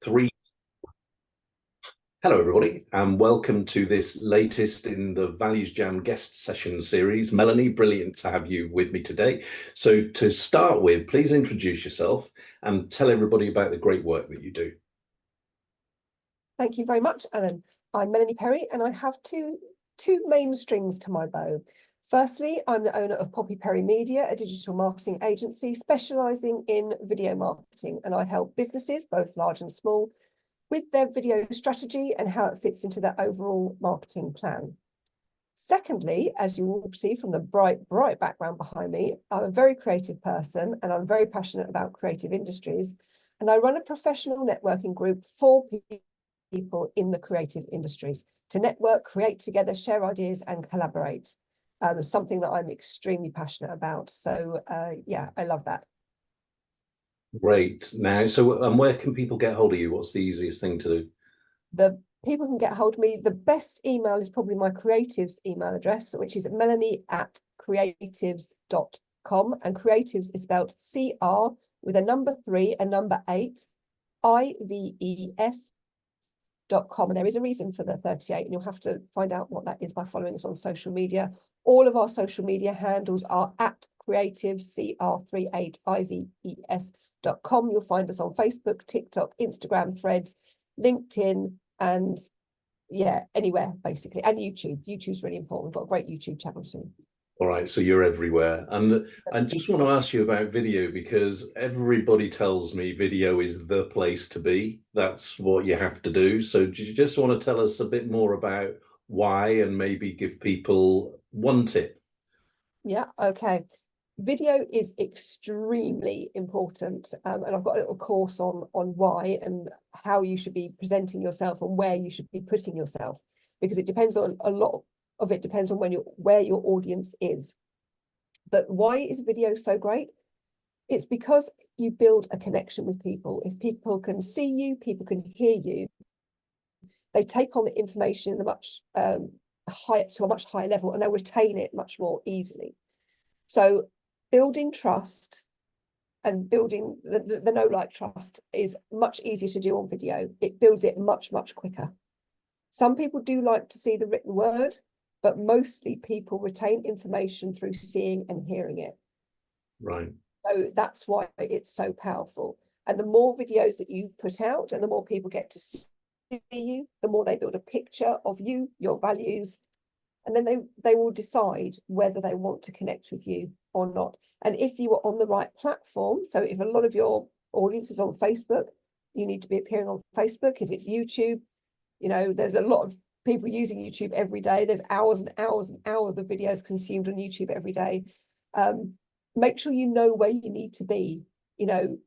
Three. Hello, everybody, and welcome to this latest in the ValuesJam guest session series. Melanie, brilliant to have you with me today. So to start with, please introduce yourself and tell everybody about the great work that you do. Thank you very much, Alan. I'm Melanie Perry, and I have two main strings to my bow. Firstly, I'm the owner of Poppy Perry Media, a digital marketing agency specialising in video marketing, and I help businesses, both large and small, with their video strategy and how it fits into their overall marketing plan. Secondly, as you will see from the bright background behind me, I'm a very creative person and I'm very passionate about creative industries. And I run a professional networking group for people in the creative industries to network, create together, share ideas and collaborate. Something that I'm extremely passionate about. So yeah, I love that. Great. Now, so where can people get hold of you? What's the easiest thing to do? The people can get hold of me. The best email is probably my creatives email address, which is melanie@creatives.com. And creatives is spelled CR with a number 3, a number 8, IVES.com. And there is a reason for the 38, and you'll have to find out what that is by following us on social media. All of our social media handles are at creativescr38ives.com. You'll find us on Facebook, TikTok, Instagram, Threads, LinkedIn, and yeah, anywhere basically. And YouTube. YouTube's really important. We've got a great YouTube channel too. All right, so you're everywhere. And I just want to ask you about video because everybody tells me video is the place to be. That's what you have to do. So do you just want to tell us a bit more about why and maybe give people one tip? Yeah, okay. Video is extremely important, and I've got a little course on why and how you should be presenting yourself and where you should be putting yourself, because it depends on a lot of it depends on where your audience is. But why is video so great? It's because you build a connection with people. If people can see you, people can hear you, they take on the information in a much to a much higher level, and they'll retain it much more easily. So building trust and building the know-like trust is much easier to do on video. It builds it much quicker. Some people do like to see the written word, but mostly people retain information through seeing and hearing it. Right. So that's why it's so powerful. And the more videos that you put out and the more people get to see you, the more they build a picture of you, your values, and then they will decide whether they want to connect with you or not. And if you are on the right platform, so if a lot of your audience is on Facebook, you need to be appearing on Facebook. If it's YouTube, you know, there's a lot of people using YouTube every day. There's hours and hours and hours of videos consumed on YouTube every day. Make sure you know where you need to be. You know,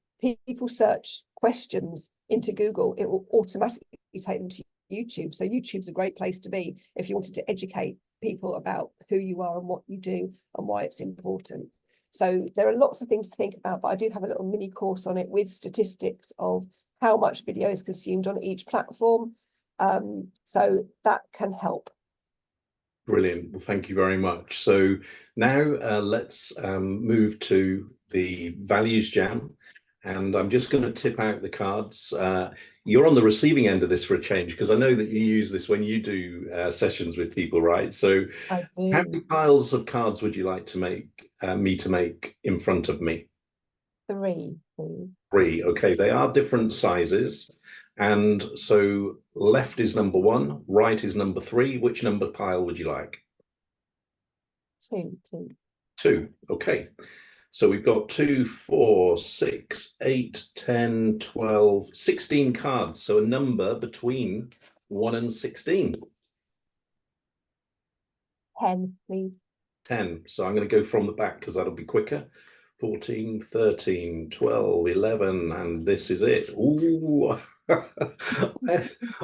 people search questions into Google, it will automatically take them to YouTube. So YouTube's a great place to be if you wanted to educate people about who you are and what you do and why it's important. So there are lots of things to think about, but I do have a little mini course on it with statistics of how much video is consumed on each platform. So that can help. Brilliant. Well, thank you very much. So now let's move to the ValuesJam. And I'm just going to tip out the cards. You're on the receiving end of this for a change, because I know that you use this when you do sessions with people, right? So I do. how many piles of cards would you like to make me to make in front of me? 3, please. 3. Okay, they are different sizes. And so left is number 1, right is number 3. Which number pile would you like? 2, please. 2. Okay. So we've got 2, 4, 6, 8, 10, 12, 16 cards. So a number between 1 and 16. 10, please. 10. So I'm going to go from the back because that'll be quicker. 14, 13, 12, 11, and this is it. Ooh,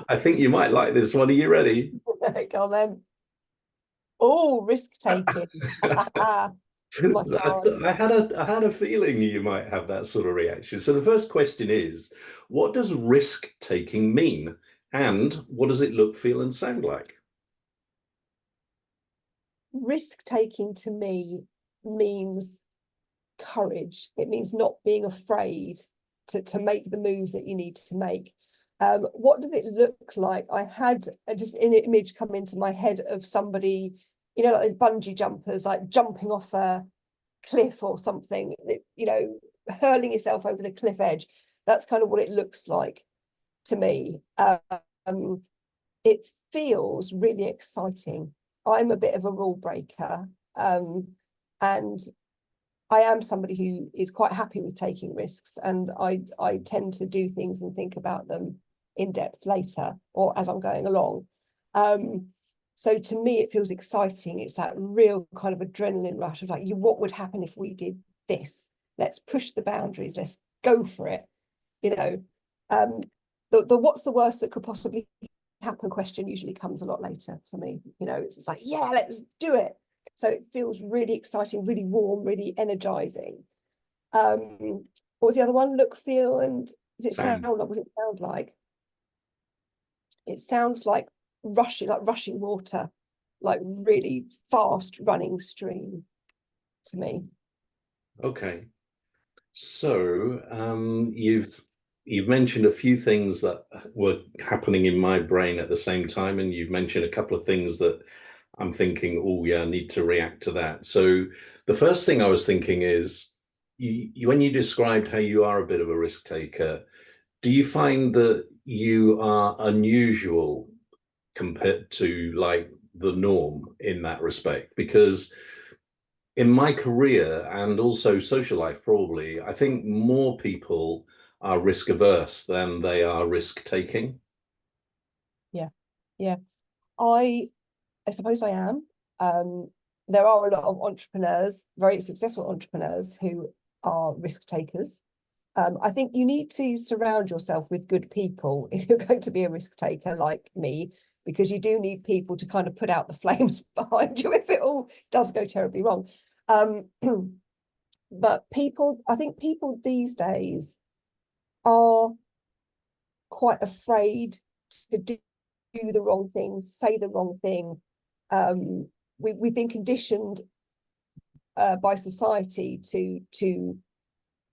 I think you might like this one. Are you ready? Go on then. Oh, risk taking. My God. I had a feeling you might have that sort of reaction. So the first question is, what does risk taking mean? And what does it look, feel, and sound like? Risk taking to me means courage. It means not being afraid to make the move that you need to make. What does it look like? I had just an image come into my head of somebody, you know, like bungee jumpers, like jumping off a cliff or something, you know, hurling yourself over the cliff edge. That's kind of what it looks like to me. It feels really exciting. I'm a bit of a rule breaker, and I am somebody who is quite happy with taking risks, and I tend to do things and think about them in depth later or as I'm going along. So to me, it feels exciting. It's that real kind of adrenaline rush of like, what would happen if we did this? Let's push the boundaries. Let's go for it. You know, the what's the worst that could possibly happen question usually comes a lot later for me. You know, it's like, yeah, let's do it. So it feels really exciting, really warm, really energizing. What was the other one? Look, feel, and does it sound like, what does it sound like? It sounds like rushing water, like really fast running stream to me. Okay. So you've mentioned a few things that were happening in my brain at the same time, and you've mentioned a couple of things that I'm thinking, oh yeah, I need to react to that. So the first thing I was thinking is, when you described how you are a bit of a risk taker, do you find that you are unusual compared to like the norm in that respect? Because in my career and also social life, probably, I think more people are risk averse than they are risk taking. Yeah, yeah. I suppose I am. There are a lot of entrepreneurs, very successful entrepreneurs, who are risk takers. I think you need to surround yourself with good people if you're going to be a risk taker like me, because you do need people to kind of put out the flames behind you if it all does go terribly wrong. But I think people these days are quite afraid to do the wrong thing, say the wrong thing. We've been conditioned by society to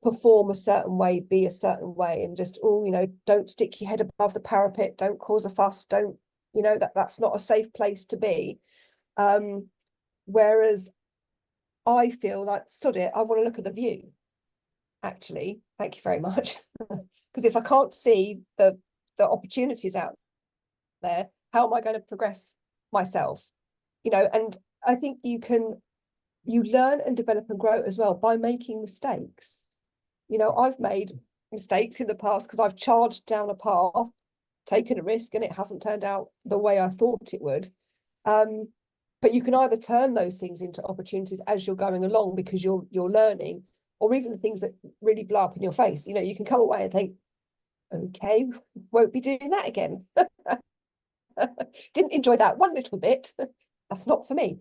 perform a certain way, be a certain way, and just, oh, you know, don't stick your head above the parapet, don't cause a fuss, don't, you know, that's not a safe place to be. Whereas I feel like, sod it, I want to look at the view, actually. Thank you very much. Because if I can't see the opportunities out there, how am I going to progress myself? You know, and I think you learn and develop and grow as well by making mistakes. You know, I've made mistakes in the past because I've charged down a path, taken a risk, and it hasn't turned out the way I thought it would. But you can either turn those things into opportunities as you're going along because you're learning, or even the things that really blow up in your face. You know, you can come away and think, okay, won't be doing that again. Didn't enjoy that one little bit. That's not for me.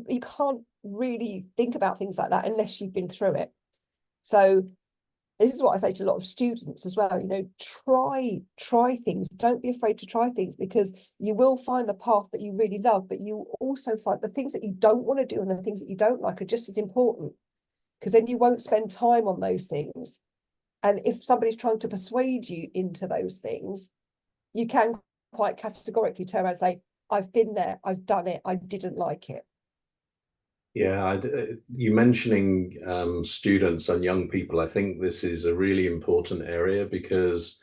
You can't really think about things like that unless you've been through it. So this is what I say to a lot of students as well. You know, try things. Don't be afraid to try things, because you will find the path that you really love, but you also find the things that you don't want to do and the things that you don't like are just as important, because then you won't spend time on those things. And if somebody's trying to persuade you into those things, you can quite categorically turn around and say, I've been there, I've done it, I didn't like it. Yeah, you mentioning students and young people, I think this is a really important area, because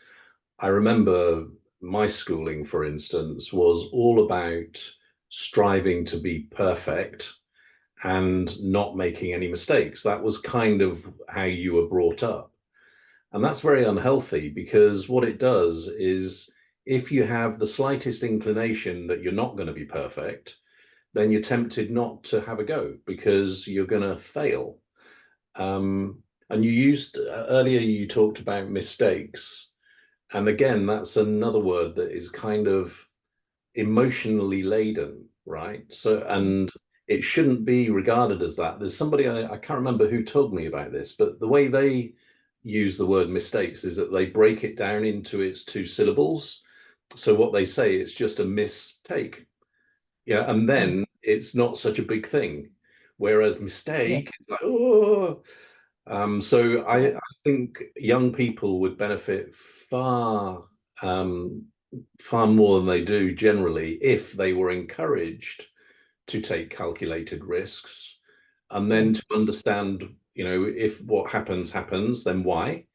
I remember my schooling, for instance, was all about striving to be perfect and not making any mistakes. That was kind of how you were brought up. And that's very unhealthy, because what it does is, if you have the slightest inclination that you're not going to be perfect, then you're tempted not to have a go because you're going to fail. And you used earlier, you talked about mistakes. And again, that's another word that is kind of emotionally laden, right? So, and it shouldn't be regarded as that. There's somebody, I can't remember who told me about this, but the way they use the word mistakes is that they break it down into its two syllables. So what they say, it's just a mistake. Yeah, and then it's not such a big thing. Whereas Yeah. mistake, like, oh. So I think young people would benefit far far more than they do generally if they were encouraged to take calculated risks, and then to understand, if what happens happens, then why?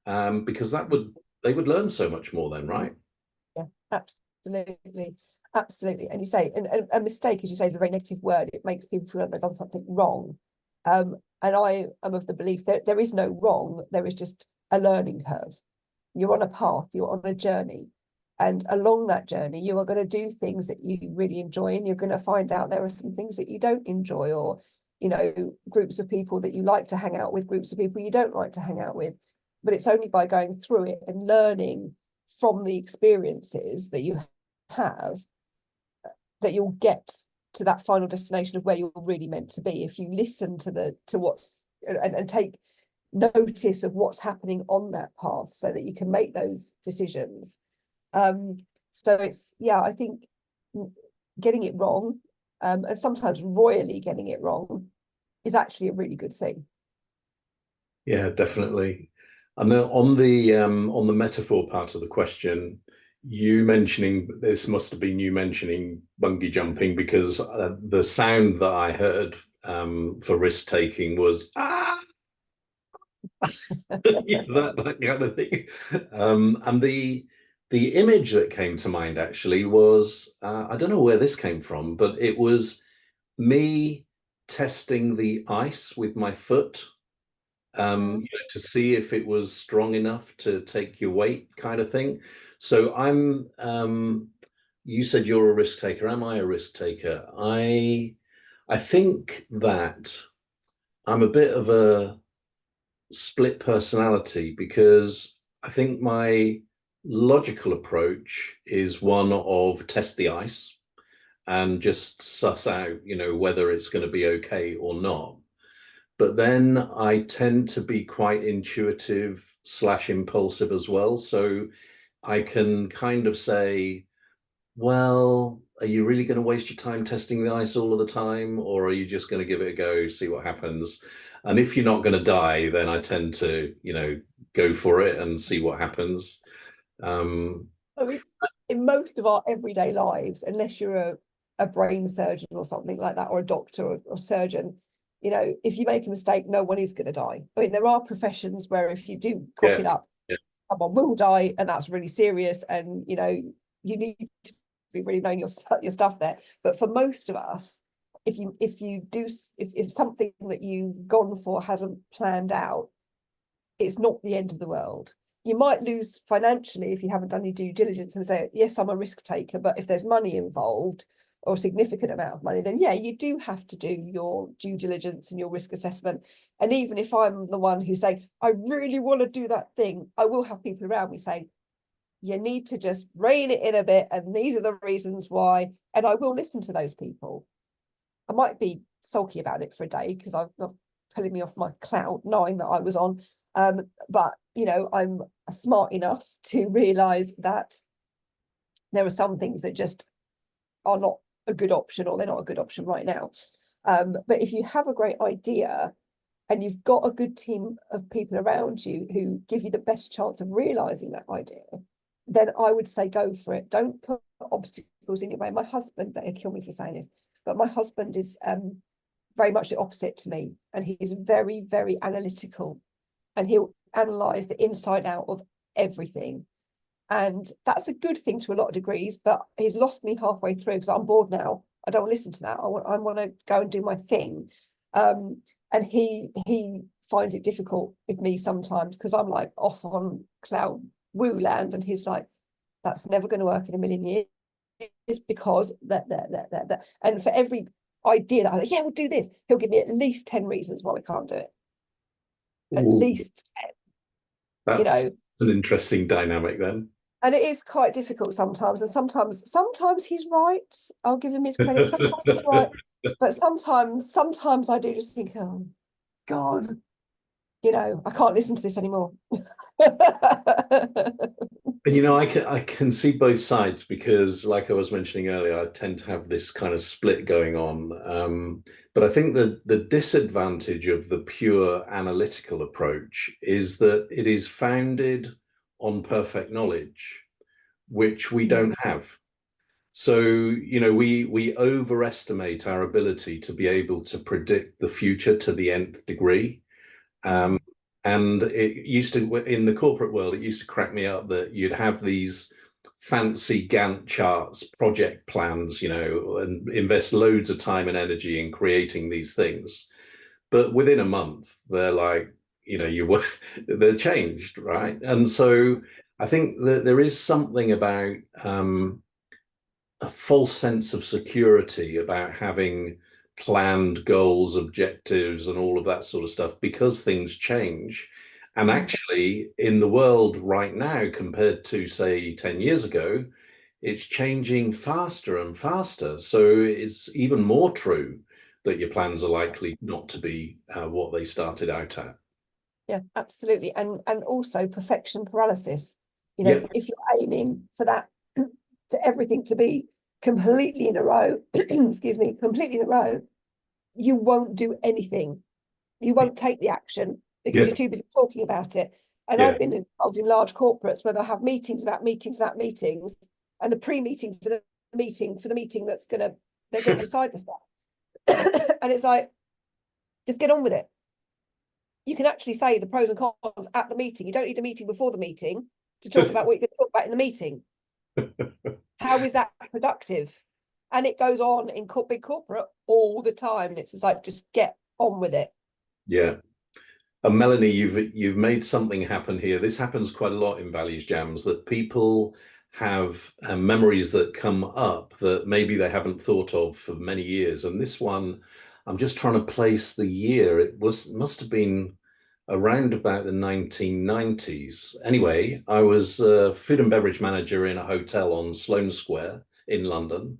Because they would learn so much more then, right? Yeah, absolutely. Absolutely. And you say, and a mistake, as you say, is a very negative word. It makes people feel like they've done something wrong. And I am of the belief that there is no wrong, there is just a learning curve. You're on a path, you're on a journey. And along that journey, you are going to do things that you really enjoy, and you're going to find out there are some things that you don't enjoy, or, groups of people that you like to hang out with, groups of people you don't like to hang out with. But it's only by going through it and learning from the experiences that you have that you'll get to that final destination of where you're really meant to be. If you listen to what's and take notice of what's happening on that path, so that you can make those decisions. So it's, I think getting it wrong, and sometimes royally getting it wrong, is actually a really good thing. Yeah, definitely. And then on the metaphor part of the question, this must have been you mentioning bungee jumping, because the sound that I heard for risk taking was that kind of thing. And the image that came to mind actually was, I don't know where this came from, but it was me testing the ice with my foot, to see if it was strong enough to take your weight, kind of thing. So you said you're a risk taker. Am I a risk taker? I think that I'm a bit of a split personality, because I think my logical approach is one of test the ice and just suss out, whether it's going to be okay or not. But then I tend to be quite intuitive / impulsive as well. So I can kind of say, well, are you really going to waste your time testing the ice all of the time? Or are you just going to give it a go, see what happens? And if you're not going to die, then I tend to, go for it and see what happens. I mean, in most of our everyday lives, unless you're a brain surgeon or something like that, or a doctor or surgeon, if you make a mistake, no one is going to die. I mean, there are professions where if you do cock it up, someone will die, and that's really serious. And, you need to be really knowing your stuff there. But for most of us, if something that you've gone for hasn't planned out, it's not the end of the world. You might lose financially if you haven't done your due diligence and say, yes, I'm a risk taker, but if there's money involved, or a significant amount of money, then you do have to do your due diligence and your risk assessment. And even if I'm the one who's saying, I really want to do that thing, I will have people around me saying, you need to just rein it in a bit, and these are the reasons why. And I will listen to those people. I might be sulky about it for a day because I've not pulling me off my cloud knowing that I was on. But I'm smart enough to realize that there are some things that just are not a good option, or they're not a good option right now. But if you have a great idea and you've got a good team of people around you who give you the best chance of realizing that idea, then I would say go for it. Don't put obstacles in your way. My husband, better kill me for saying this, but my husband is very much the opposite to me, and he's very, very analytical, and he'll analyze the inside out of everything. And that's a good thing to a lot of degrees, but he's lost me halfway through because I'm bored now. I don't listen to that. I want to go and do my thing. And he finds it difficult with me sometimes because I'm like off on cloud woo land, and he's like, that's never going to work in a million years because that. And for every idea that I think, we'll do this, he'll give me at least 10 reasons why we can't do it. At least 10. That's an interesting dynamic then. And it is quite difficult sometimes. And sometimes he's right. I'll give him his credit. Sometimes he's right. But sometimes I do just think, oh God, I can't listen to this anymore. And I can see both sides, because like I was mentioning earlier, I tend to have this kind of split going on. But I think the disadvantage of the pure analytical approach is that it is founded on perfect knowledge. which we don't have. So, you know, we overestimate our ability to be able to predict the future to the nth degree. And it used to, in the corporate world, it used to crack me up that you'd have these fancy Gantt charts, project plans, you know, and invest loads of time and energy in creating these things. But within a month, they're like, you know, they're changed, right? And so I think that there is something about a false sense of security about having planned goals, objectives, and all of that sort of stuff because things change. And actually, in the world right now, compared to, say, 10 years ago, it's changing faster and faster. So it's even more true that your plans are likely not to be what they started out at. Yeah, absolutely. And also perfection paralysis. You know, if you're aiming for that, to everything to be completely in a row, excuse me, completely in a row, you won't do anything. You won't take the action because you're too busy talking about it. And I've been involved in large corporates where they'll have meetings about meetings about meetings, and the pre-meeting for the meeting that's they're gonna decide the stuff. And it's like, just get on with it. You can actually say the pros and cons at the meeting. You don't need a meeting before the meeting to talk about what you're going to talk about in the meeting. How is that productive? And it goes on in big corporate all the time. And it's just like, just get on with it. Yeah. And Melanie, you've made something happen here. This happens quite a lot in Values Jams, that people have memories that come up that maybe they haven't thought of for many years. And this one, I'm just trying to place the year. It must have been around about the 1990s. Anyway, I was a food and beverage manager in a hotel on Sloane Square in London,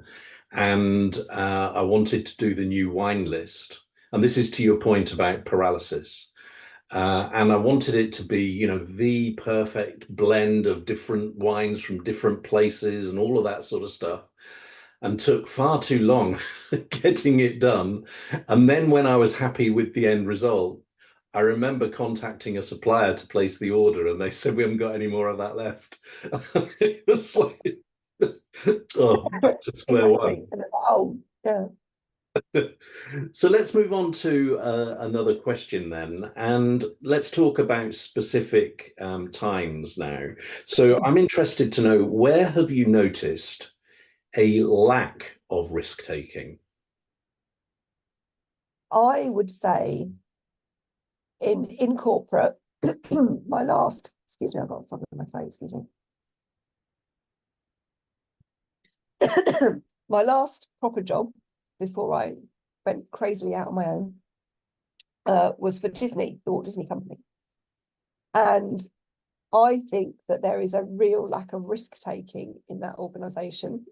and I wanted to do the new wine list. And this is to your point about paralysis. And I wanted it to be, you know, the perfect blend of different wines from different places and all of that sort of stuff, and took far too long getting it done. And then when I was happy with the end result, I remember contacting a supplier to place the order, and they said, we haven't got any more of that left. It was like, oh, back to square one. Oh, yeah. So let's move on to another question then, and let's talk about specific times now. So I'm interested to know, where have you noticed a lack of risk taking? I would say in corporate, my last, excuse me, I've got a frog in my throat, excuse me. My last proper job before I went crazily out on my own was for Disney, the Walt Disney Company. And I think that there is a real lack of risk taking in that organisation,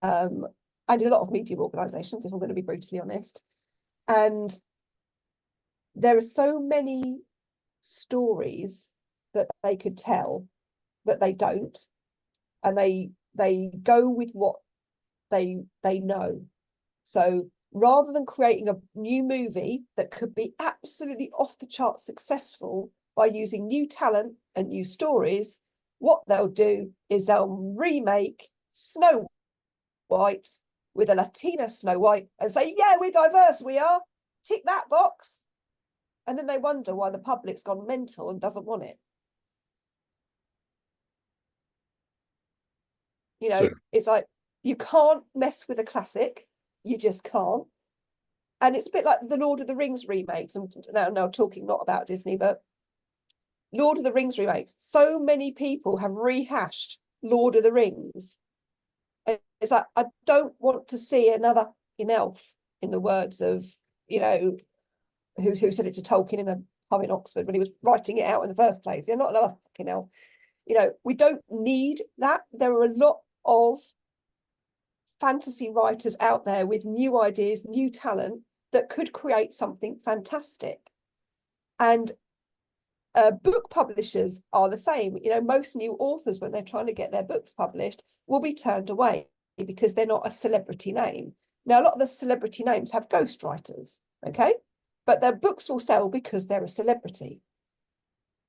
and in a lot of media organisations, if I'm going to be brutally honest. And there are so many stories that they could tell that they don't, and they go with what they know. So rather than creating a new movie that could be absolutely off the chart successful by using new talent and new stories, what they'll do is they'll remake Snow White with a Latina Snow White and say, yeah, we're diverse, we are, tick that box. And then they wonder why the public's gone mental and doesn't want it. You know, it's like, you can't mess with a classic. You just can't. And it's a bit like the Lord of the Rings remakes. I'm now talking not about Disney, but Lord of the Rings remakes. So many people have rehashed Lord of the Rings. And it's like, I don't want to see another elf, in the words of, you know, who said it to Tolkien in the pub in Oxford when he was writing it out in the first place. You're not another fucking elf. You know, we don't need that. There are a lot of fantasy writers out there with new ideas, new talent that could create something fantastic. And book publishers are the same. You know, most new authors, when they're trying to get their books published, will be turned away because they're not a celebrity name. Now, a lot of the celebrity names have ghostwriters, okay? But their books will sell because they're a celebrity.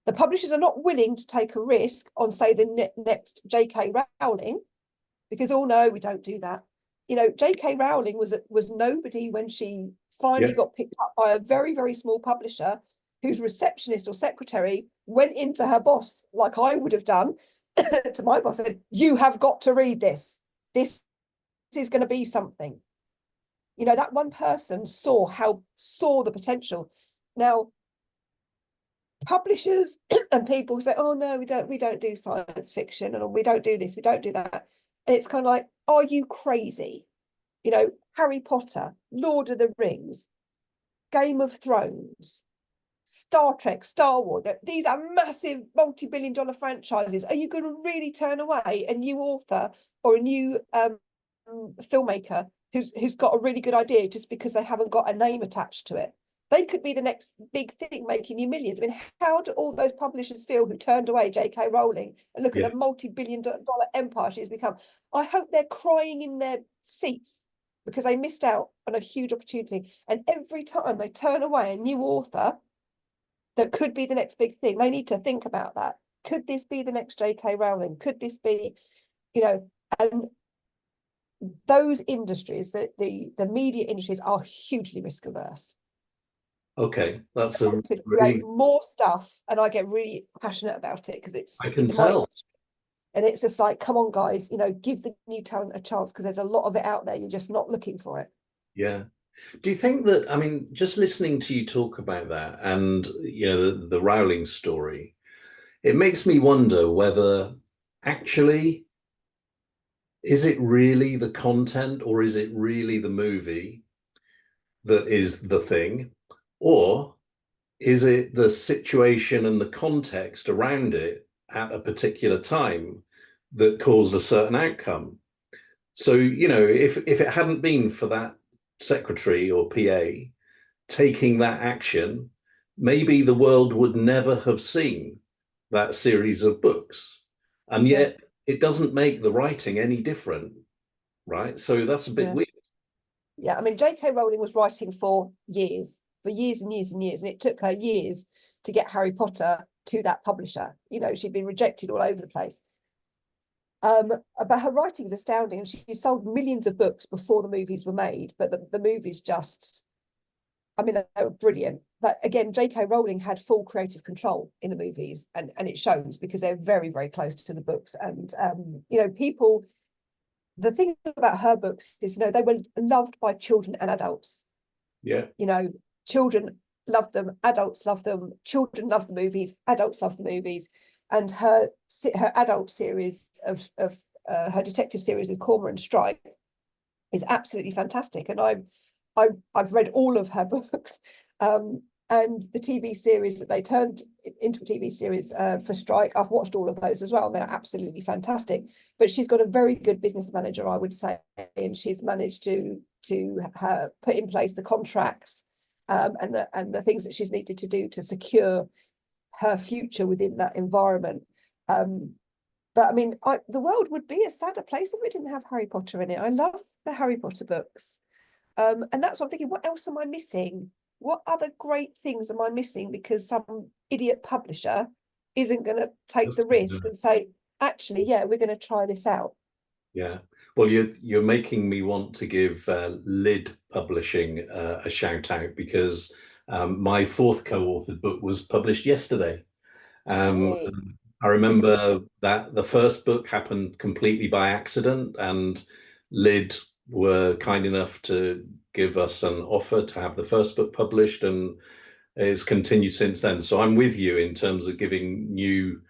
The publishers are not willing to take a risk on, say, the next J.K. Rowling, because, oh no, we don't do that. You know, J.K. Rowling was nobody when she finally got picked up by a very, very small publisher whose receptionist or secretary went into her boss, like I would have done, to my boss, and said, you have got to read this. This is going to be something. You know, that one person saw the potential. Now, publishers and people say, oh no, we don't do science fiction, and we don't do this, we don't do that. And it's kind of like, are you crazy? You know, Harry Potter, Lord of the Rings, Game of Thrones, Star Trek, Star Wars, these are massive multi-billion-dollar franchises. Are you going to really turn away a new author or a new filmmaker who's got a really good idea just because they haven't got a name attached to it? They could be the next big thing making you millions. I mean, how do all those publishers feel who turned away J.K. Rowling and look at the multi-billion-dollar empire she's become? I hope they're crying in their seats because they missed out on a huge opportunity. And every time they turn away a new author that could be the next big thing, they need to think about that. Could this be the next J.K. Rowling? Could this be, you know, and those industries, the media industries are hugely risk averse. Okay, that's a could really create more stuff, and I get really passionate about it because I can it's tell. and it's just like, come on, guys, you know, give the new talent a chance because there's a lot of it out there. You're just not looking for it. Yeah. Do you think that, I mean, just listening to you talk about that and, you know, the Rowling story, it makes me wonder whether actually, is it really the content or is it really the movie that is the thing? Or is it the situation and the context around it at a particular time that caused a certain outcome? So, you know, if it hadn't been for that secretary or PA taking that action, maybe the world would never have seen that series of books. And yet it doesn't make the writing any different, right? So that's a bit weird. Yeah, I mean, J.K. Rowling was writing for years and years and years, and it took her years to get Harry Potter to that publisher. You know, she'd been rejected all over the place. But her writing is astounding, and she sold millions of books before the movies were made. But the movies just, I mean, they were brilliant. But again, J.K. Rowling had full creative control in the movies, and it shows because they're very, very close to the books. And you know, people. The thing about her books is, you know, they were loved by children and adults. Yeah. You know, children love them, adults love them, children love the movies, adults love the movies. And her adult series of her detective series with Cormoran Strike is absolutely fantastic. And I've read all of her books. And the TV series that they turned into a TV series for Strike, I've watched all of those as well. They're absolutely fantastic. But she's got a very good business manager, I would say, and she's managed to put in place the contracts and the things that she's needed to do to secure her future within that environment. But I mean, the world would be a sadder place if it didn't have Harry Potter in it. I love the Harry Potter books. And that's what I'm thinking, what else am I missing? What other great things am I missing because some idiot publisher isn't going to take the risk and say, actually, yeah, we're going to try this out? Yeah. Well, you're making me want to give Lid Publishing a shout out because my fourth co-authored book was published yesterday. Hey. I remember that the first book happened completely by accident, and Lid were kind enough to give us an offer to have the first book published, and it's continued since then. So I'm with you in terms of giving new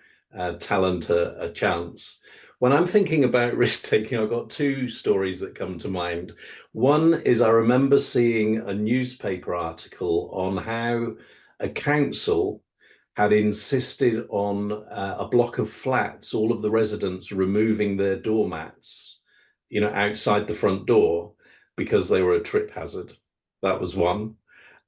talent a chance. When I'm thinking about risk taking, I've got two stories that come to mind. One is I remember seeing a newspaper article on how a council had insisted on a block of flats, all of the residents removing their doormats, you know, outside the front door because they were a trip hazard. That was one.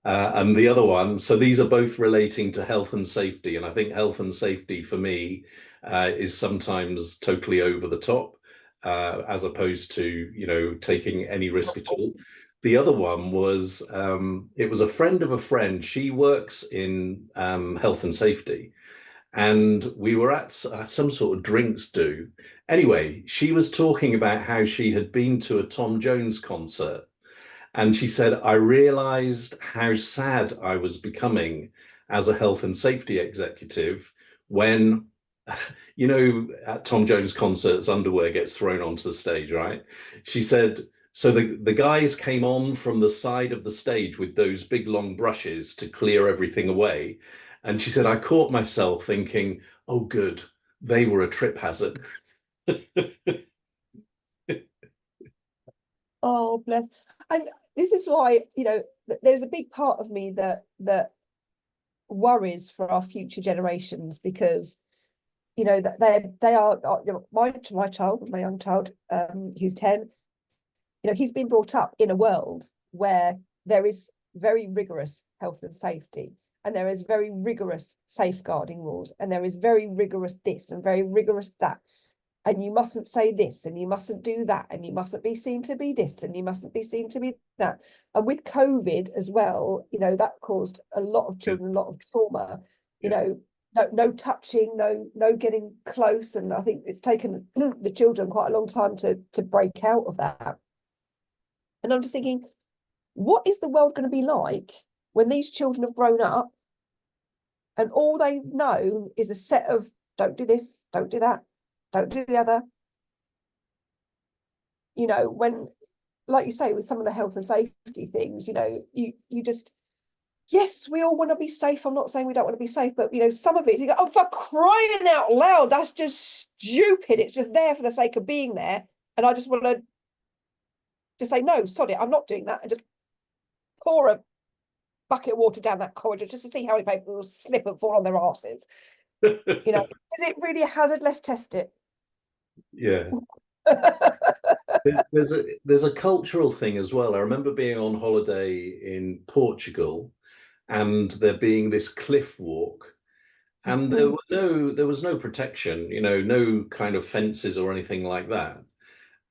And the other one, so these are both relating to health and safety. And I think health and safety for me is sometimes totally over the top, as opposed to, you know, taking any risk at all. The other one was, it was a friend of a friend. She works in health and safety. and we were at some sort of drinks do. Anyway, she was talking about how she had been to a Tom Jones concert, and she said, I realized how sad I was becoming as a health and safety executive when, you know, at Tom Jones concerts, underwear gets thrown onto the stage, right? She said, so the guys came on from the side of the stage with those big long brushes to clear everything away. And she said, I caught myself thinking, oh, good, they were a trip hazard. Oh, bless. And this is why, there's a big part of me that worries for our future generations, because that they are my child, my young child, who's 10, he's been brought up in a world where there is very rigorous health and safety, and there is very rigorous safeguarding rules, and there is very rigorous this and very rigorous that, and you mustn't say this and you mustn't do that, and you mustn't be seen to be this and you mustn't be seen to be that. And with COVID as well, that caused a lot of children a lot of trauma. No touching, no getting close, and I think it's taken the children quite a long time to break out of that. And I'm just thinking, what is the world going to be like when these children have grown up and all they've known is a set of don't do this, don't do that, don't do the other? When, like you say, with some of the health and safety things, you just, yes, we all want to be safe. I'm not saying we don't want to be safe, but some of it, you go, oh, for crying out loud, that's just stupid. It's just there for the sake of being there. And I just want to just say, no, sod it, I'm not doing that, and just pour a bucket of water down that corridor just to see how many people will slip and fall on their asses. Is it really a hazard? Let's test it. Yeah. There's a cultural thing as well. I remember being on holiday in Portugal and there being this cliff walk, and there was no protection, no kind of fences or anything like that.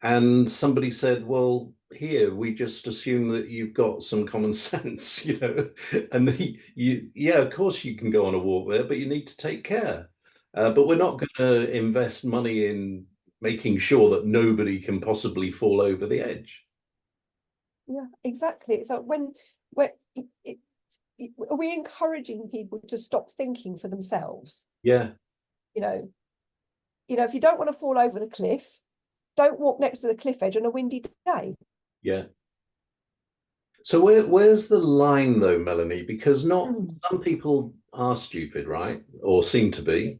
And somebody said, well, here we just assume that you've got some common sense, and yeah, of course you can go on a walk there, but you need to take care. But we're not going to invest money in making sure that nobody can possibly fall over the edge. Yeah, exactly. So are we encouraging people to stop thinking for themselves? Yeah. If you don't want to fall over the cliff, don't walk next to the cliff edge on a windy day. Yeah. So where's the line though, Melanie? Because not some people are stupid, right? Or seem to be.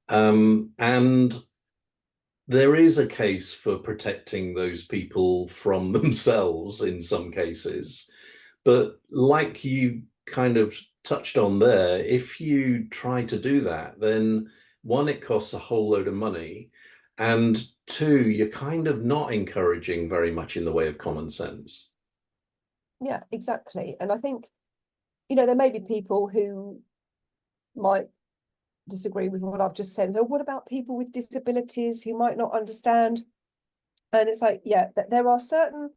And there is a case for protecting those people from themselves in some cases. But like you kind of touched on there, if you try to do that, then one, it costs a whole load of money. And two, you're kind of not encouraging very much in the way of common sense. Yeah, exactly. And I think, there may be people who might disagree with what I've just said. So what about people with disabilities who might not understand? And it's like, yeah, there are certain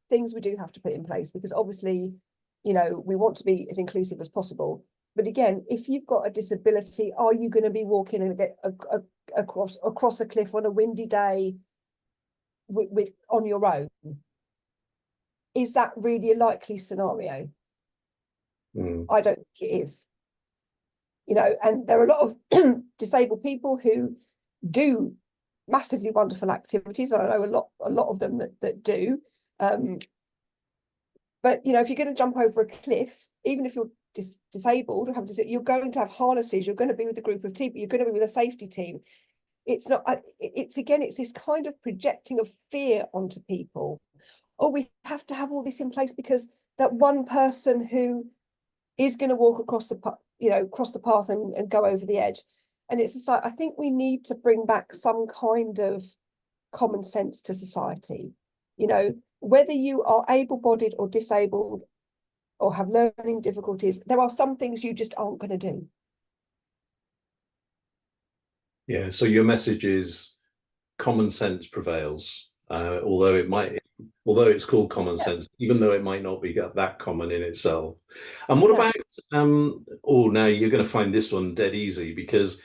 things we do have to put in place, because obviously, we want to be as inclusive as possible. But again, if you've got a disability, are you going to be walking and get across a cliff on a windy day with on your own? Is that really a likely scenario? I don't think it is. And there are a lot of disabled people who do massively wonderful activities. I know a lot of them that do. But if you're going to jump over a cliff, even if you're disabled or you're going to have harnesses, you're going to be with a group of people, you're going to be with a safety team. It's not, it's this kind of projecting of fear onto people. Oh, we have to have all this in place because that one person who is going to walk across the path and go over the edge. And it's just like, I think we need to bring back some kind of common sense to society. Whether you are able-bodied or disabled or have learning difficulties, there are some things you just aren't going to do. Yeah, so your message is common sense prevails, although it's called common sense, even though it might not be that common in itself. And what about, now you're going to find this one dead easy, because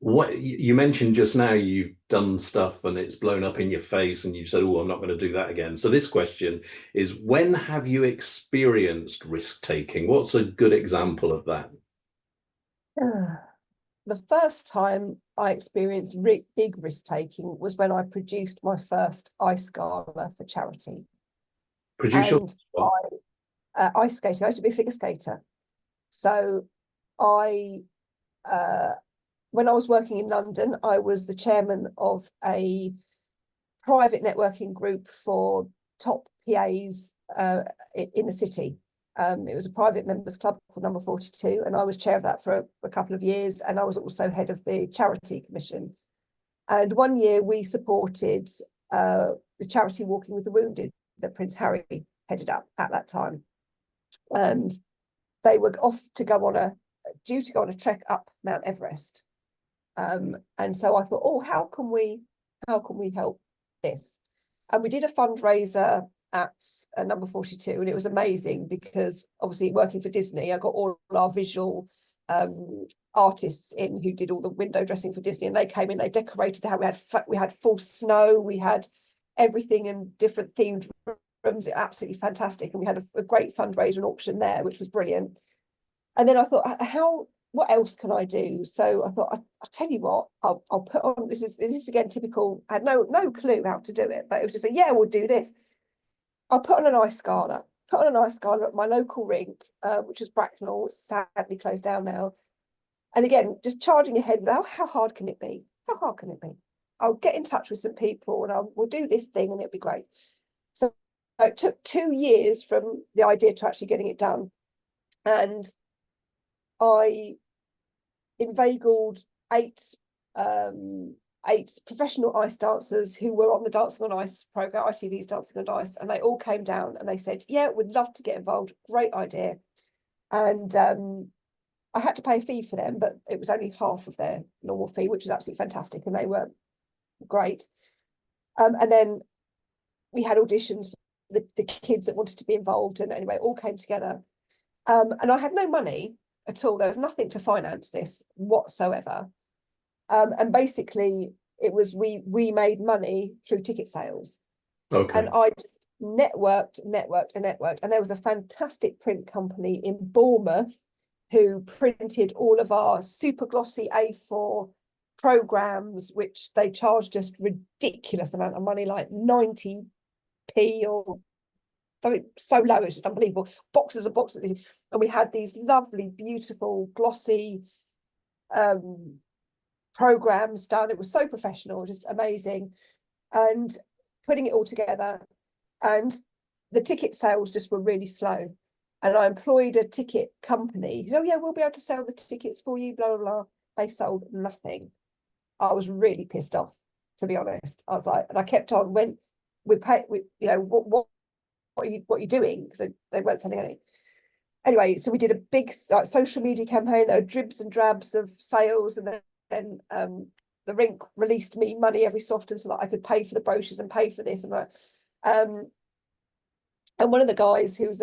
what you mentioned just now, you've done stuff and it's blown up in your face and you've said, oh, I'm not going to do that again. So this question is, when have you experienced risk taking? What's a good example of that? The first time I experienced big risk taking was when I produced my first ice gala for charity. Produce your And ice skating, I used to be a figure skater. So I, when I was working in London, I was the chairman of a private networking group for top PAs in the city. It was a private members club called Number 42, and I was chair of that for a couple of years, and I was also head of the charity commission. And one year we supported the charity Walking with the Wounded that Prince Harry headed up at that time. And they were due to go on a trek up Mount Everest. And so I thought, oh, how can we help this? And we did a fundraiser at Number 42, and it was amazing because obviously working for Disney, I got all our visual artists in who did all the window dressing for Disney, and they came in, they decorated the house. We had full snow, we had everything in different themed rooms. Absolutely fantastic, and we had a great fundraiser and auction there, which was brilliant. And then I thought, what else can I do? So I thought, I'll tell you what, I'll put on, this is again typical, I had no clue how to do it, but it was just yeah, we'll do this. I'll put on an ice gala at my local rink, which was Bracknell. It's sadly closed down now. And again, just charging ahead with how hard can it be? How hard can it be? I'll get in touch with some people and we'll do this thing and it'll be great. So it took 2 years from the idea to actually getting it done. And I inveigled 8 professional ice dancers who were on the Dancing on Ice program, ITV's Dancing on Ice, and they all came down and they said, yeah, we'd love to get involved. Great idea. And I had to pay a fee for them, but it was only half of their normal fee, which was absolutely fantastic. And they were great. And then we had auditions for the kids that wanted to be involved. And anyway, it all came together. And I had no money at all. There was nothing to finance this whatsoever. And basically it was we made money through ticket sales. Okay. And I just networked. And there was a fantastic print company in Bournemouth who printed all of our super glossy A4 programs, which they charged just ridiculous amount of money, like 90p or something so low, it's just unbelievable. Boxes and boxes. And we had these lovely, beautiful, glossy programs done. It was so professional, just amazing. And putting it all together, and the ticket sales just were really slow. And I employed a ticket company. Oh yeah, we'll be able to sell the tickets for you, blah, blah, blah. They sold nothing. I was really pissed off, to be honest. I was like, and I kept on, when we pay, what are you doing? Because they weren't selling any. Anyway, so we did a big social media campaign. There were dribs and drabs of sales, and then the rink released me money every so often so that I could pay for the brochures and pay for this. And one of the guys who was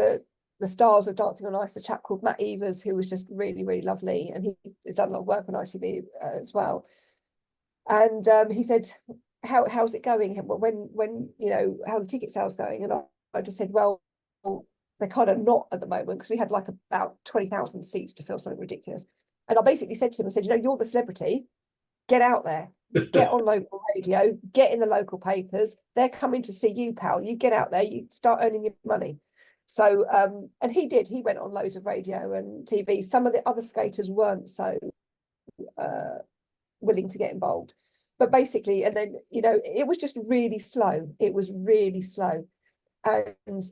the stars of Dancing on Ice, a chap called Matt Evers, who was just really, really lovely, and he has done a lot of work on ITV as well. And he said, how's it going? When how the ticket sales going? And I just said, well, they're kind of not at the moment, because we had like about 20,000 seats to fill, something ridiculous. And I basically said to him, I said, you're the celebrity, get out there, get on local radio, get in the local papers. They're coming to see you, pal. You get out there, you start earning your money. So, and he did. He went on loads of radio and TV. Some of the other skaters weren't so willing to get involved. But basically, and then, it was just really slow. It was really slow. And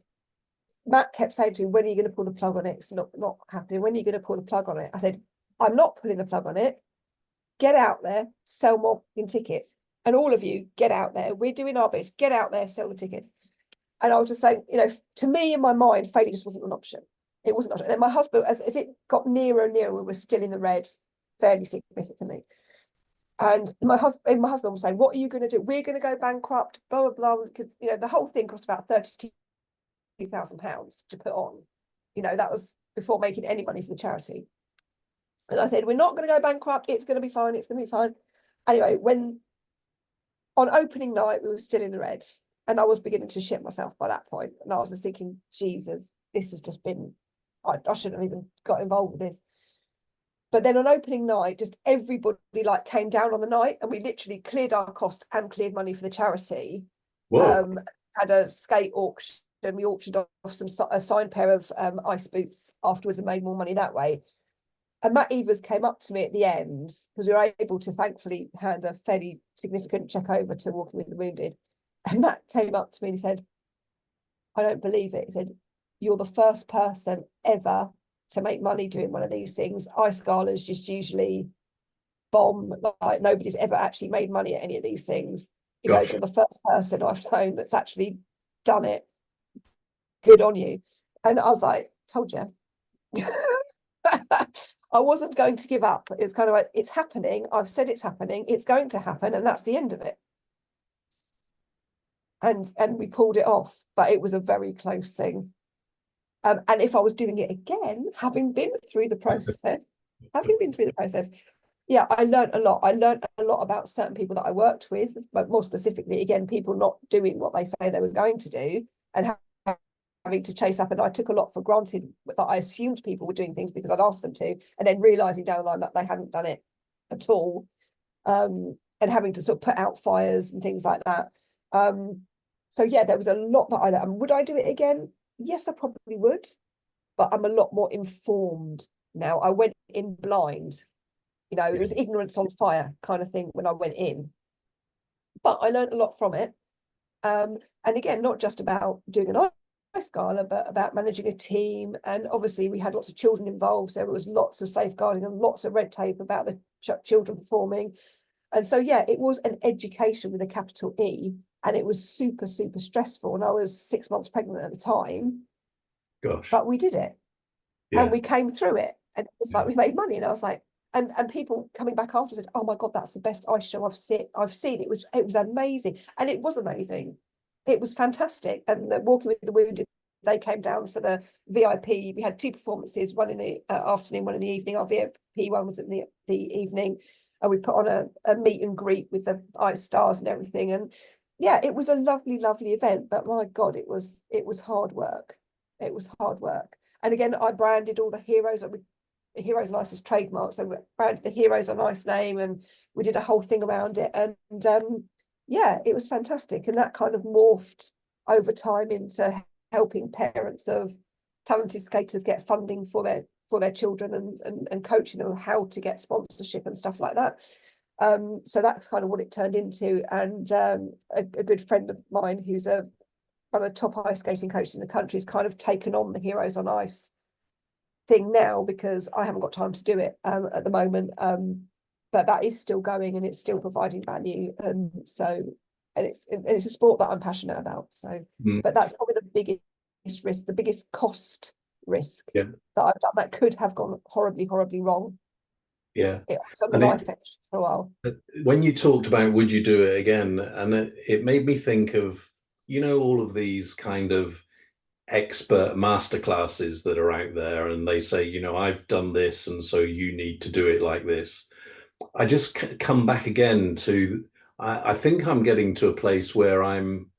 Matt kept saying to me, when are you going to pull the plug on it? It's not happening. When are you going to pull the plug on it? I said, I'm not pulling the plug on it. Get out there, sell more in tickets. And all of you, get out there. We're doing our bit. Get out there, sell the tickets. And I was just saying, to me, in my mind, failure just wasn't an option. It wasn't an option. And then my husband, as it got nearer and nearer, we were still in the red fairly significantly. And my husband was saying, what are you going to do? We're going to go bankrupt, blah, blah, blah. Because, the whole thing cost about £32,000 to put on. That was before making any money for the charity. And I said, we're not going to go bankrupt. It's going to be fine. It's going to be fine. Anyway, when on opening night, we were still in the red. And I was beginning to shit myself by that point. And I was just thinking, Jesus, this has just been, I shouldn't have even got involved with this. But then on opening night, just everybody like came down on the night, and we literally cleared our costs and cleared money for the charity. Whoa. Had a skate auction. We auctioned off a signed pair of ice boots afterwards and made more money that way. And Matt Evers came up to me at the end, because we were able to thankfully hand a fairly significant check over to Walking with the Wounded. And Matt came up to me and he said, I don't believe it. He said, you're the first person ever to make money doing one of these things. Ice galas just usually bomb, like nobody's ever actually made money at any of these things. He goes, you're the first person I've known that's actually done it. Good on you. And I was like, told you. I wasn't going to give up. It's kind of like, it's happening. I've said it's happening. It's going to happen. And that's the end of it. And we pulled it off, but it was a very close thing. And if I was doing it again, having been through the process, yeah, I learned a lot. I learned a lot about certain people that I worked with, but more specifically, again, people not doing what they say they were going to do and having to chase up. And I took a lot for granted that I assumed people were doing things because I'd asked them to, and then realizing down the line that they hadn't done it at all, and having to sort of put out fires and things like that. So yeah, there was a lot that I learned. And would I do it again? Yes, I probably would, but I'm a lot more informed now. I went in blind, you know, it was ignorance on fire kind of thing when I went in, but I learned a lot from it. And again, not just about doing an ice gala, but about managing a team. And obviously we had lots of children involved, so there was lots of safeguarding and lots of red tape about the children performing. And so yeah, it was an education with a capital E, and it was super, super stressful. And I was 6 months pregnant at the time. Gosh. But we did it. Yeah. And we came through it. And it's like we made money. And I was like, and people coming back after said, oh my God, that's the best ice show I've seen. It was amazing. And it was amazing. It was fantastic. And the Walking with the Wounded, they came down for the VIP. We had 2 performances, one in the afternoon, one in the evening. Our VIP one was in the evening. And we put on a meet and greet with the ice stars and everything. And yeah, it was a lovely, lovely event. But my God, it was hard work. It was hard work. And again, I branded all the Heroes Heroes on Ice as trademarks. So we branded the Heroes on Ice name, and we did a whole thing around it. And yeah, it was fantastic. And that kind of morphed over time into helping parents of talented skaters get funding for their children and coaching them how to get sponsorship and stuff like that. So that's kind of what it turned into. And a good friend of mine who's one of the top ice skating coaches in the country has kind of taken on the Heroes on Ice thing now, because I haven't got time to do it at the moment. But that is still going, and it's still providing value. And it's a sport that I'm passionate about. So, but that's probably the biggest risk, the biggest cost risk that I've done that could have gone horribly, horribly wrong. Yeah. It was on the knife edge for a while. When you talked about would you do it again, and it made me think of, you know, all of these kind of expert masterclasses that are out there, and they say, you know, I've done this, and so you need to do it like this. I just come back again to, I think I'm getting to a place where I'm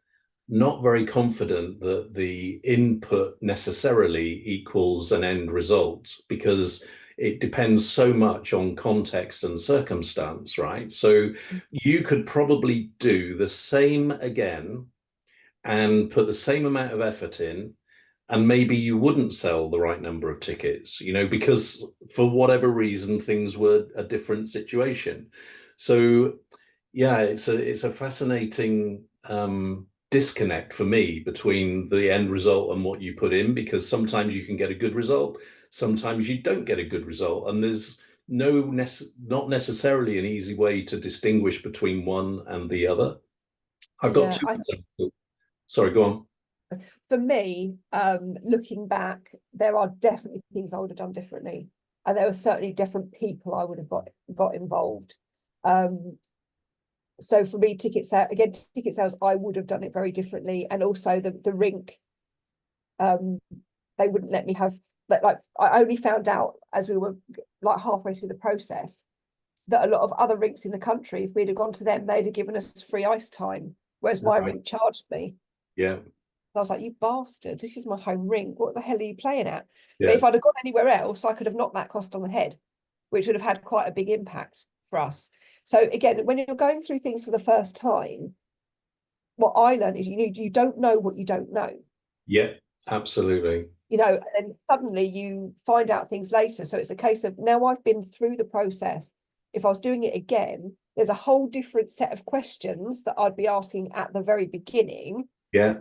not very confident that the input necessarily equals an end result, because it depends so much on context and circumstance, right? So you could probably do the same again and put the same amount of effort in, and maybe you wouldn't sell the right number of tickets, you know, because for whatever reason, things were a different situation. So yeah, it's a fascinating disconnect for me between the end result and what you put in, because sometimes you can get a good result, sometimes you don't get a good result, and there's not necessarily an easy way to distinguish between one and the other. I've got two examples. Sorry, go on. For me, looking back, there are definitely things I would have done differently, and there were certainly different people I would have got involved. So for me, ticket sales, I would have done it very differently. And also the rink, they wouldn't let me have that, like, I only found out as we were like halfway through the process that a lot of other rinks in the country, if we'd have gone to them, they'd have given us free ice time, whereas my rink charged me. Yeah. I was like, you bastard, this is my home rink. What the hell are you playing at? Yeah. But if I'd have gone anywhere else, I could have knocked that cost on the head, which would have had quite a big impact for us. So again, when you're going through things for the first time, what I learned is you don't know what you don't know. Yeah, absolutely. And suddenly you find out things later. So it's a case of, now I've been through the process. If I was doing it again, there's a whole different set of questions that I'd be asking at the very beginning. Yeah.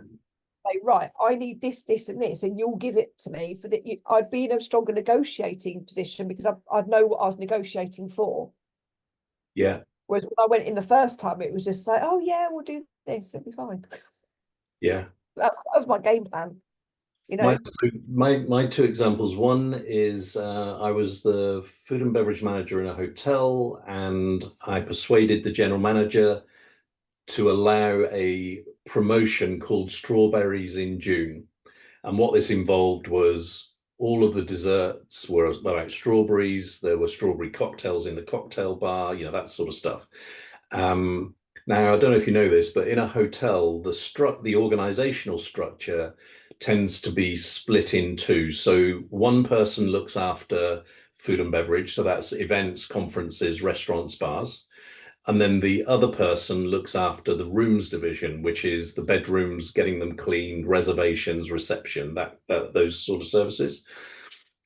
Like, right, I need this, this, and this, and you'll give it to me for that. I'd be in a stronger negotiating position because I'd know what I was negotiating for. Yeah. Whereas when I went in the first time, it was just like, oh yeah, we'll do this, it'll be fine. Yeah. That was my game plan. My two examples. One is I was the food and beverage manager in a hotel, and I persuaded the general manager to allow a promotion called Strawberries in June. And what this involved was all of the desserts were about strawberries. There were strawberry cocktails in the cocktail bar, that sort of stuff. Now, I don't know if you know this, but in a hotel, the organizational structure tends to be split in two. So one person looks after food and beverage, so that's events, conferences, restaurants, bars. And then the other person looks after the rooms division, which is the bedrooms, getting them cleaned, reservations, reception, those sort of services.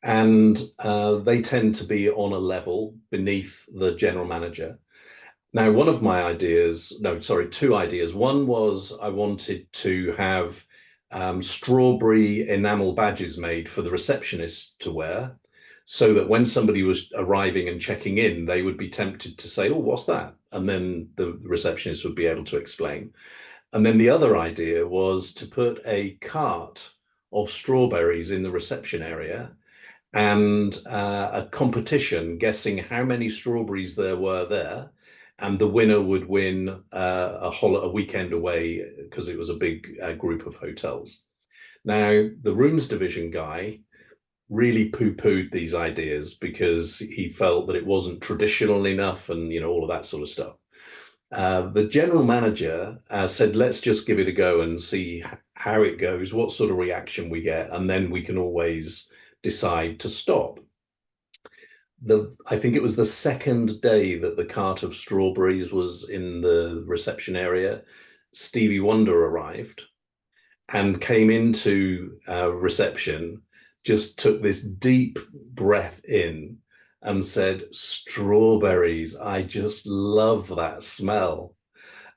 And they tend to be on a level beneath the general manager. Now, two ideas. One was I wanted to have strawberry enamel badges made for the receptionists to wear, so that when somebody was arriving and checking in, they would be tempted to say, oh, what's that? And then the receptionist would be able to explain. And then the other idea was to put a cart of strawberries in the reception area, and a competition guessing how many strawberries there were there. And the winner would win a weekend away, because it was a big group of hotels. Now, the rooms division guy really poo-pooed these ideas because he felt that it wasn't traditional enough and, all of that sort of stuff. The general manager said, let's just give it a go and see how it goes, what sort of reaction we get, and then we can always decide to stop. I think it was the second day that the cart of strawberries was in the reception area, Stevie Wonder arrived and came into reception, just took this deep breath in and said, strawberries, I just love that smell.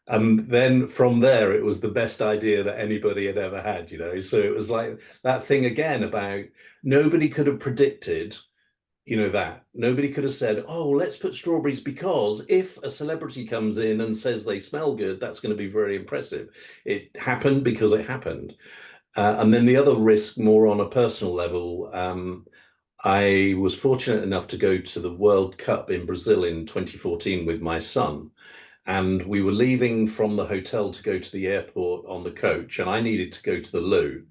And then from there, it was the best idea that anybody had ever had, So it was like that thing again about nobody could have predicted, that. Nobody could have said, oh, let's put strawberries because if a celebrity comes in and says they smell good, that's going to be very impressive. It happened because it happened. And then the other risk, more on a personal level, I was fortunate enough to go to the World Cup in Brazil in 2014 with my son. And we were leaving from the hotel to go to the airport on the coach, and I needed to go to the loo.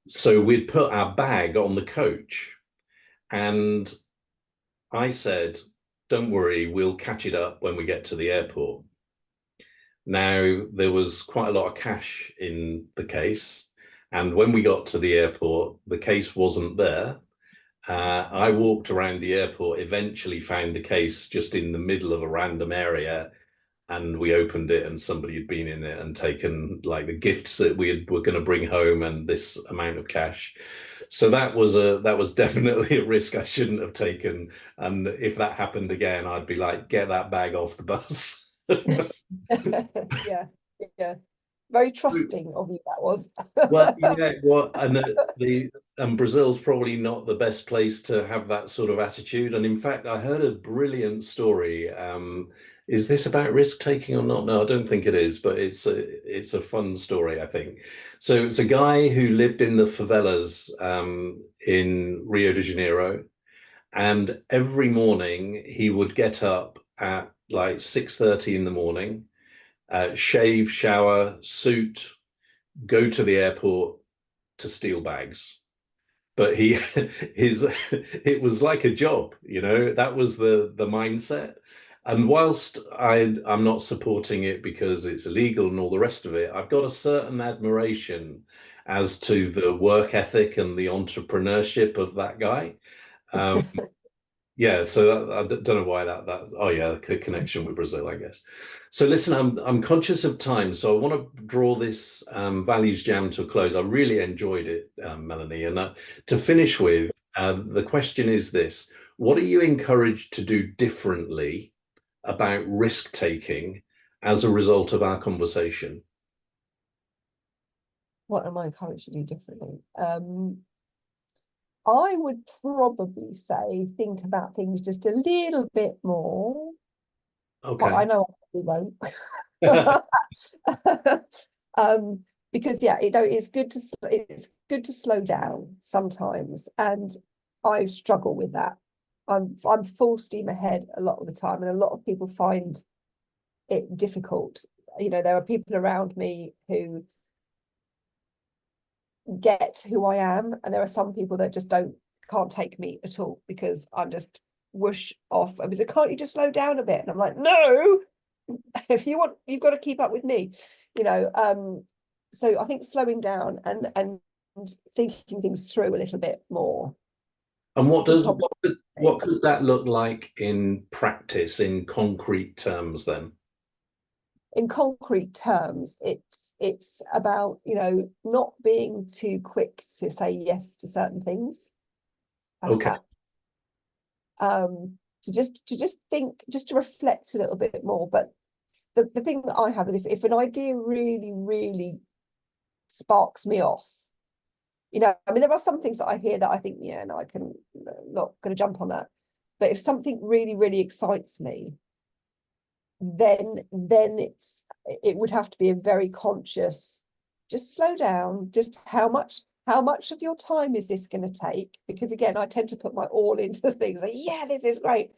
So we'd put our bag on the coach. And I said, don't worry, we'll catch it up when we get to the airport. Now, there was quite a lot of cash in the case. And when we got to the airport, the case wasn't there. I walked around the airport, eventually found the case just in the middle of a random area. And we opened it and somebody had been in it and taken like the gifts that were going to bring home and this amount of cash. So that was definitely a risk I shouldn't have taken. And if that happened again, I'd be like, get that bag off the bus. Yeah. Very trusting of you, that was. Well, and Brazil's probably not the best place to have that sort of attitude. And in fact, I heard a brilliant story. Is this about risk taking or not? No, I don't think it is, but it's a fun story, I think. So it's a guy who lived in the favelas in Rio de Janeiro, and every morning he would get up at like 6:30 in the morning, shave, shower, suit, go to the airport to steal bags. but he his it was like a job, that was the mindset. And whilst I'm not supporting it because it's illegal and all the rest of it, I've got a certain admiration as to the work ethic and the entrepreneurship of that guy. um, yeah, so don't know why oh yeah, connection with Brazil, I guess. So listen, I'm conscious of time, so I want to draw this values jam to a close. I really enjoyed it, Melanie. And to finish with, the question is this: what are you encouraged to do differently about risk taking as a result of our conversation? What am I encouraged to do differently? I would probably say think about things just a little bit more, but I Okay. know I probably won't. Because yeah, it's good to slow down sometimes, and I struggle with that. I'm full steam ahead a lot of the time, and a lot of people find it difficult. There are people around me who get who I am, and there are some people that just can't take me at all because I'm just whoosh off. I was like, can't you just slow down a bit? And I'm like, no, if you want, you've got to keep up with me, so I think slowing down and thinking things through a little bit more And would probably what could that look like in practice, in concrete terms then? in concrete terms, it's about not being too quick to say yes to certain things, Okay. perhaps. To just think, just to reflect a little bit more. But the thing that I have is if an idea really, really sparks me off, I mean, there are some things that I hear that I think, yeah, no, not going to jump on that. But if something really, really excites me, then it would have to be a very conscious, just slow down, just how much of your time is this going to take? Because again, I tend to put my all into things like, yeah, this is great.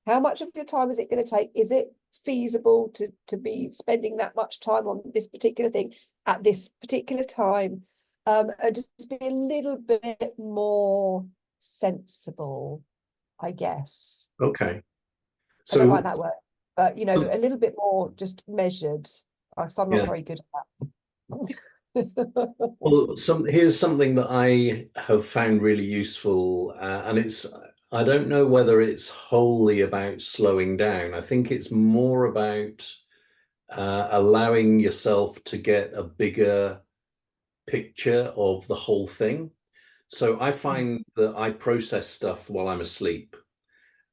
How much of your time is it going to take? Is it feasible to be spending that much time on this particular thing at this particular time? And just be a little bit more sensible, I guess. Okay. I don't So, like that word, but a little bit more just measured. So I'm not yeah. very good at that. Well, here's something that I have found really useful, and I don't know whether it's wholly about slowing down. I think it's more about allowing yourself to get a bigger picture of the whole thing. So I find that I process stuff while I'm asleep.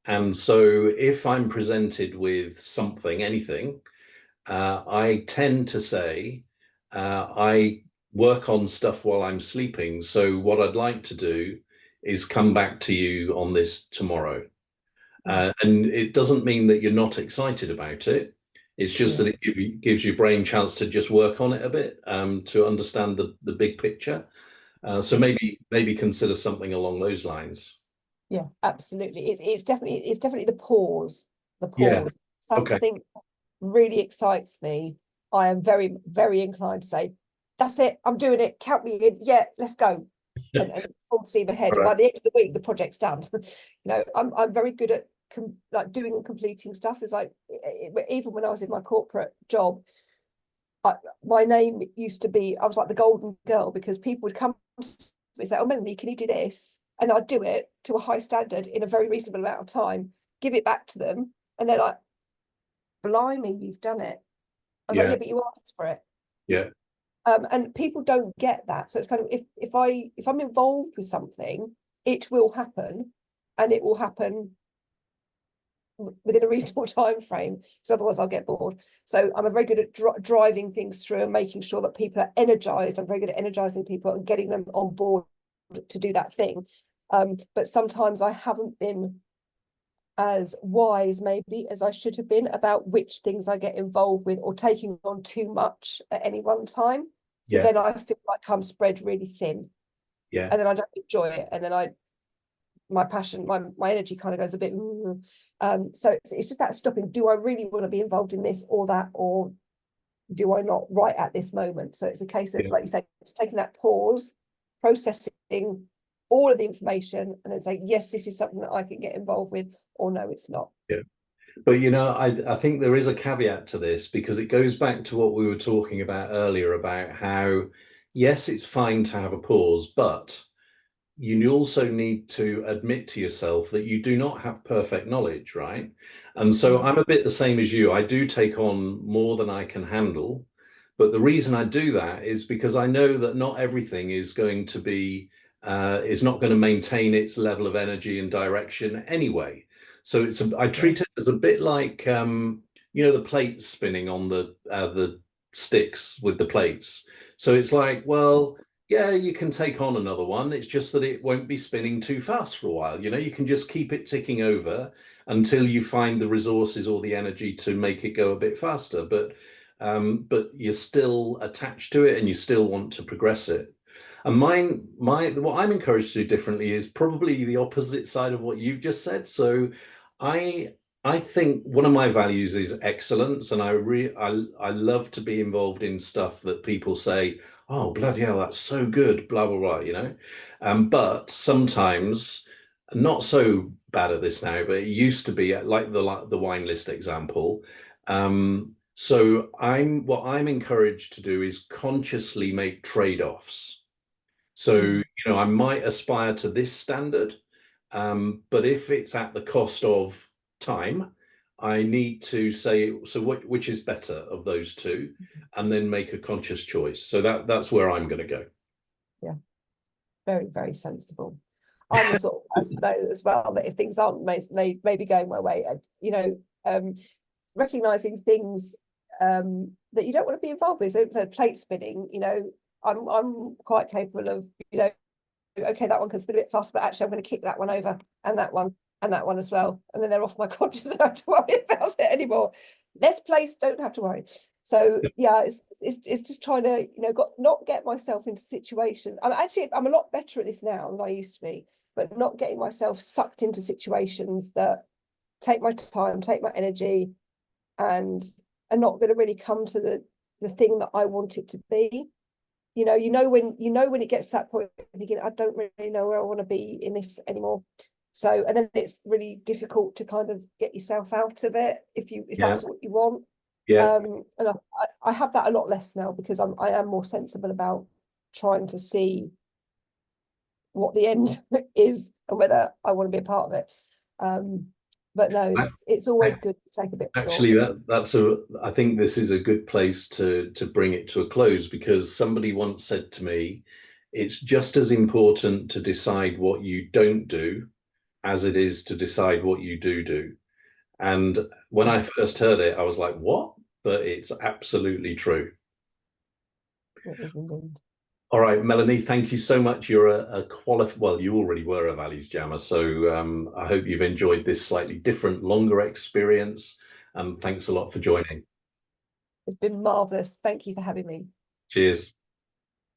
And so if I'm presented with something, anything, I tend to say, I work on stuff while I'm sleeping. So what I'd like to do is come back to you on this tomorrow. And it doesn't mean that you're not excited about it. It's just that Yeah. it gives your brain chance to just work on it a bit, to understand the big picture. So maybe consider something along those lines. Yeah, absolutely. It's definitely the pause. The Yeah. pause. Okay. Something really excites me. I am very, very inclined to say, that's it, I'm doing it, count me in, yeah, let's go. And full steam ahead. All And by right. the end of the week, the project's done. I'm very good at like doing and completing stuff. It's like even when I was in my corporate job, my name used to be, I was like the golden girl, because people would come to me and say, oh, Melanie, can you do this? And I'd do it to a high standard in a very reasonable amount of time, give it back to them, and they're like, blimey, you've done it. I was like, Yeah. yeah, but you asked for it. Yeah. And people don't get that. So it's kind of, if I'm involved with something, it will happen, and it will happen within a reasonable time frame, because otherwise I'll get bored. So I'm very good at driving things through and making sure that people are energized. I'm very good at energizing people and getting them on board to do that thing. But sometimes I haven't been as wise maybe as I should have been about which things I get involved with, or taking on too much at any one time. So Yeah. then I feel like I'm spread really thin, Yeah. and then I don't enjoy it, and then my passion, my energy kind of goes a bit. So it's just that stopping. Do I really want to be involved in this or that, or do I not right at this moment? So it's a case of, Yeah. like you say, just taking that pause, processing all of the information and then say, yes, this is something that I can get involved with, or no, it's not. Yeah. But, you know, I think there is a caveat to this, because it goes back to what we were talking about earlier about how, yes, it's fine to have a pause, but you also need to admit to yourself that you do not have perfect knowledge, right? And so I'm a bit the same as you. I do take on more than I can handle. But the reason I do that is because I know that not everything is going to be, is not going to maintain its level of energy and direction anyway. So I treat it as a bit like, you know, the plates spinning on the sticks with the plates. So it's like, well, yeah, you can take on another one. It's just that it won't be spinning too fast for a while. You know, you can just keep it ticking over until you find the resources or the energy to make it go a bit faster. But you're still attached to it and you still want to progress it. And what I'm encouraged to do differently is probably the opposite side of what you've just said. So I I think one of my values is excellence, and I love to be involved in stuff that people say, "Oh, bloody hell, that's so good," blah blah blah, you know. But sometimes, not so bad at this now, but it used to be like the wine list example. So what I'm encouraged to do is consciously make trade-offs. So, you know, I might aspire to this standard, but if it's at the cost of time, I need to say, so which is better of those two, and then make a conscious choice. So that's where I'm going to go. Yeah, very, very sensible. I'm the sort of person though as well that if things aren't maybe going my way, you know, recognizing things that you don't want to be involved with. So plate spinning, you know, I'm quite capable of, you know, okay, that one can spin a bit fast, but actually I'm going to kick that one over and that one as well, and then they're off my conscious. I don't have to worry about it anymore. Less place, don't have to worry. So yeah, it's just trying to, you know, not get myself into situations. I'm a lot better at this now than I used to be, but not getting myself sucked into situations that take my time, take my energy, and are not going to really come to the thing that I want it to be. You know when it gets to that point, thinking, I don't really know where I want to be in this anymore. So, and then it's really difficult to kind of get yourself out of it if that's what you want. Yeah. And I have that a lot less now because I am more sensible about trying to see what the end is and whether I want to be a part of it. But no, it's always good to take a bit of Actually, thought. I think this is a good place to bring it to a close, because somebody once said to me, it's just as important to decide what you don't do as it is to decide what you do. And when I first heard it, I was like, what? But it's absolutely true. It is indeed. All right, Melanie, thank you so much. You're well, you already were a values jammer, so I hope you've enjoyed this slightly different, longer experience. Thanks a lot for joining. It's been marvelous. Thank you for having me. Cheers.